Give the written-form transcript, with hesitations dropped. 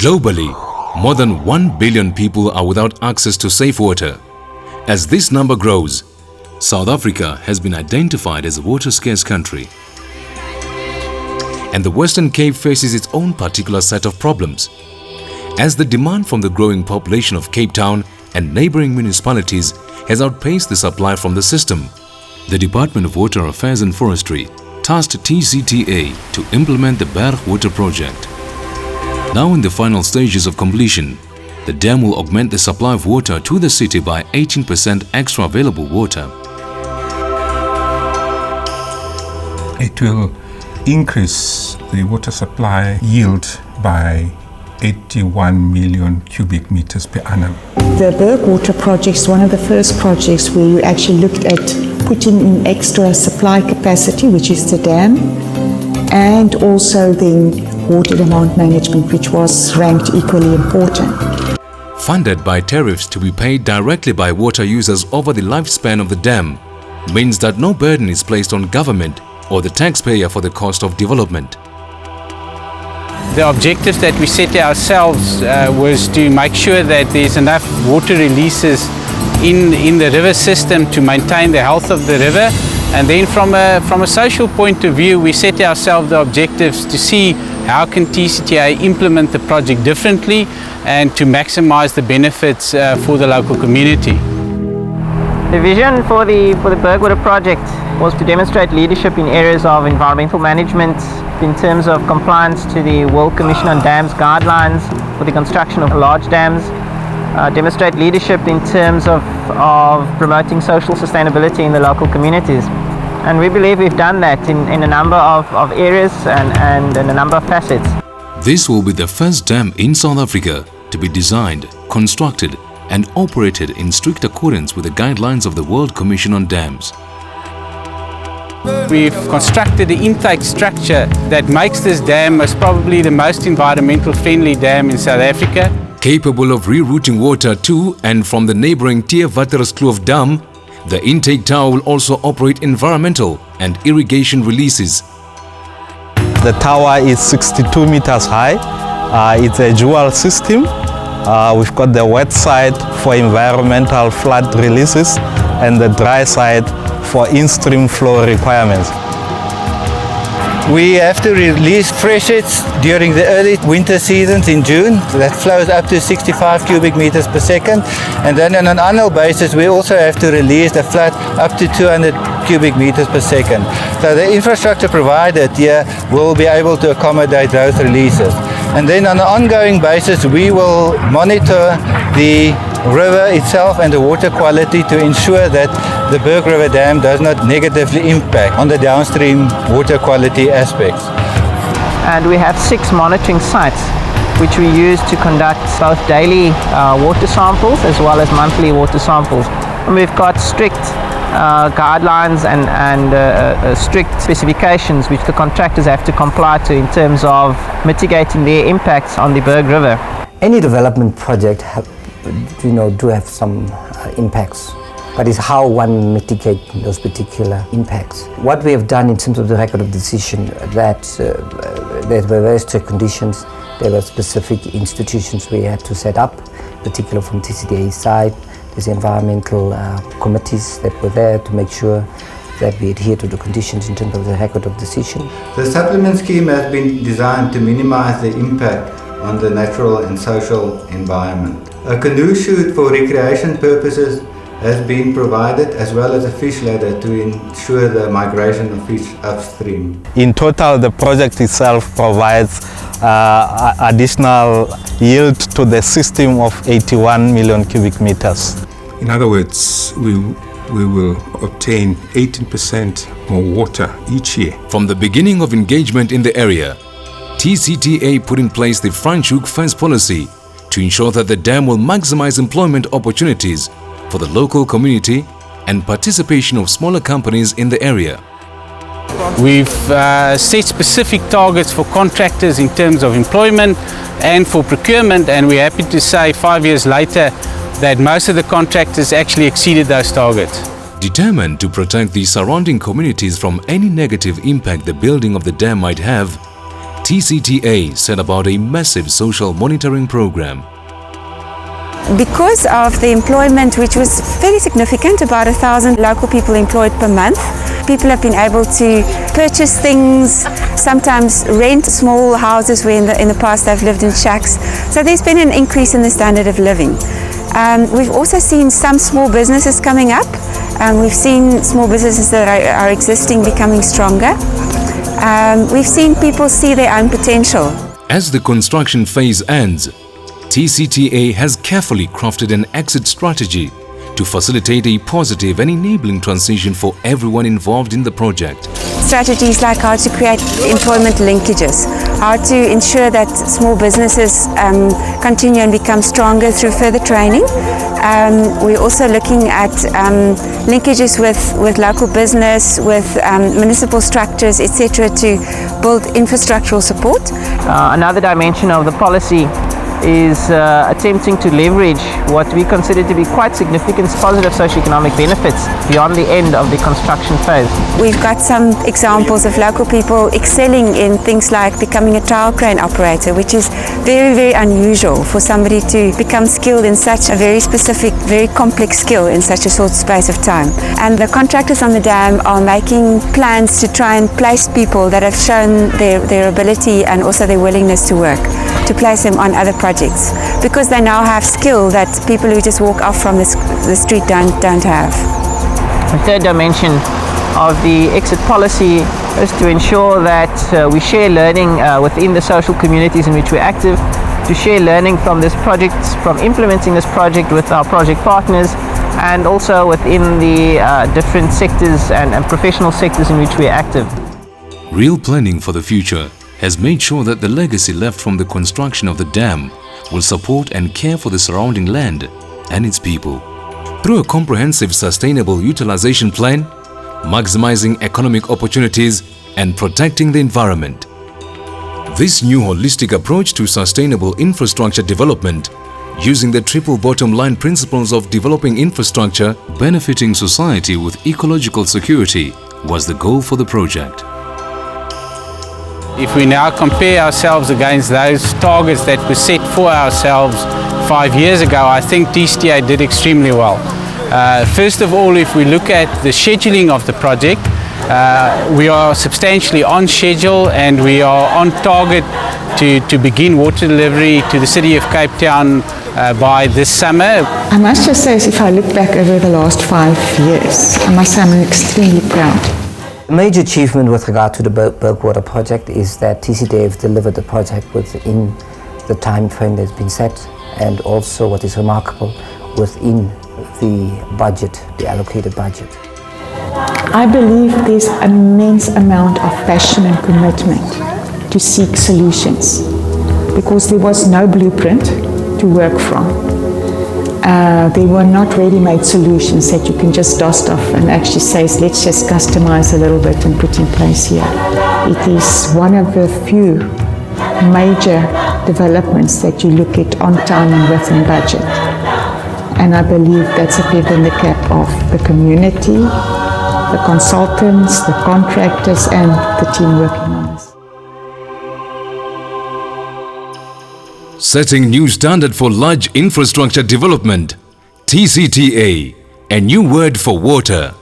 Globally, more than 1 billion people are without access to safe water. As this number grows, South Africa has been identified as a water-scarce country. And the Western Cape faces its own particular set of problems. As the demand from the growing population of Cape Town and neighboring municipalities has outpaced the supply from the system, the Department of Water Affairs and Forestry tasked TCTA to implement the Berg Water Project. Now in the final stages of completion, the dam will augment the supply of water to the city by 18% extra available water. It will increase the water supply yield by 81 million cubic meters per annum. The Berg Water Project is one of the first projects where we actually looked at putting in extra supply capacity, which is the dam, and also the water demand management, which was ranked equally important. Funded by tariffs to be paid directly by water users over the lifespan of the dam, means that no burden is placed on government or the taxpayer for the cost of development. The objectives that we set ourselves was to make sure that there's enough water releases in the river system to maintain the health of the river. And then from a social point of view, we set ourselves the objectives to see how can TCTA implement the project differently and to maximize the benefits for the local community. The vision for the Berg Water Project was to demonstrate leadership in areas of environmental management in terms of compliance to the World Commission on Dams guidelines for the construction of large dams, demonstrate leadership in terms of promoting social sustainability in the local communities. And we believe we've done that in a number of areas and in a number of facets. This will be the first dam in South Africa to be designed, constructed and operated in strict accordance with the guidelines of the World Commission on Dams. We've constructed the intake structure that makes this dam most probably the most environmental friendly dam in South Africa. Capable of rerouting water to and from the neighboring Waterkloof Dam, the intake tower will also operate environmental and irrigation releases. The tower is 62 meters high. It's a dual system. We've got the wet side for environmental flood releases and the dry side for in-stream flow requirements. We have to release freshets during the early winter seasons in June. That flows up to 65 cubic meters per second. And then on an annual basis, we also have to release the flood up to 200 cubic meters per second. So the infrastructure provided here will be able to accommodate those releases. And then on an ongoing basis, we will monitor the river itself and the water quality to ensure that the Berg River Dam does not negatively impact on the downstream water quality aspects. And we have 6 monitoring sites which we use to conduct both daily water samples as well as monthly water samples. And we've got strict guidelines and strict specifications which the contractors have to comply to in terms of mitigating their impacts on the Berg River. Any development project do have some impacts, but it's how one mitigates those particular impacts. What we have done in terms of the record of decision, that there were very strict conditions. There were specific institutions we had to set up, particularly from TCTA's side. There's environmental committees that were there to make sure that we adhere to the conditions in terms of the record of decision. The supplement scheme has been designed to minimize the impact on the natural and social environment. A canoe chute for recreation purposes has been provided, as well as a fish ladder to ensure the migration of fish upstream. In total, the project itself provides additional yield to the system of 81 million cubic meters. In other words, we will obtain 18% more water each year. From the beginning of engagement in the area, TCTA put in place the Franschhoek Fence policy to ensure that the dam will maximize employment opportunities for the local community and participation of smaller companies in the area. We've set specific targets for contractors in terms of employment and for procurement, and we're happy to say 5 years later that most of the contractors actually exceeded those targets. Determined to protect the surrounding communities from any negative impact the building of the dam might have, TCTA set about a massive social monitoring program. Because of the employment, which was fairly significant, about 1,000 local people employed per month, people have been able to purchase things, sometimes rent small houses where in the past they've lived in shacks. So there's been an increase in the standard of living. We've also seen some small businesses coming up. We've seen small businesses that are existing becoming stronger. We've seen people see their own potential. As the construction phase ends, TCTA has carefully crafted an exit strategy to facilitate a positive and enabling transition for everyone involved in the project. Strategies like how to create employment linkages, how to ensure that small businesses continue and become stronger through further training. We're also looking at linkages with local business, with municipal structures, etc., to build infrastructural support. Another dimension of the policy is attempting to leverage what we consider to be quite significant positive socioeconomic benefits beyond the end of the construction phase. We've got some examples of local people excelling in things like becoming a tower crane operator, which is very, very unusual for somebody to become skilled in such a very specific, very complex skill in such a short space of time. And the contractors on the dam are making plans to try and place people that have shown their ability and also their willingness to work, to place them on other projects, because they now have skill that people who just walk off from the street don't have. The third dimension of the exit policy is to ensure that we share learning within the social communities in which we're active, to share learning from this project, from implementing this project with our project partners, and also within the different sectors and professional sectors in which we're active. Real planning for the future has made sure that the legacy left from the construction of the dam will support and care for the surrounding land and its people. Through a comprehensive sustainable utilization plan, maximizing economic opportunities and protecting the environment. This new holistic approach to sustainable infrastructure development, using the triple bottom line principles of developing infrastructure benefiting society with ecological security, was the goal for the project. If we now compare ourselves against those targets that were set for ourselves 5 years ago, I think TCTA did extremely well. First of all, if we look at the scheduling of the project, we are substantially on schedule and we are on target to begin water delivery to the city of Cape Town by this summer. I must just say, if I look back over the last 5 years, I must say I'm extremely proud. A major achievement with regard to the Berg Water Project is that TCTA have delivered the project within the time frame that's been set, and also what is remarkable, within the budget, the allocated budget. I believe there's an immense amount of passion and commitment to seek solutions, because there was no blueprint to work from. There were not ready-made solutions that you can just dust off and actually say, let's just customize a little bit and put in place here. It is one of the few major developments that you look at on time and within budget. And I believe that's a feather in the cap of the community, the consultants, the contractors, and the team working on this. Setting new standard for large infrastructure development, TCTA, a new word for water.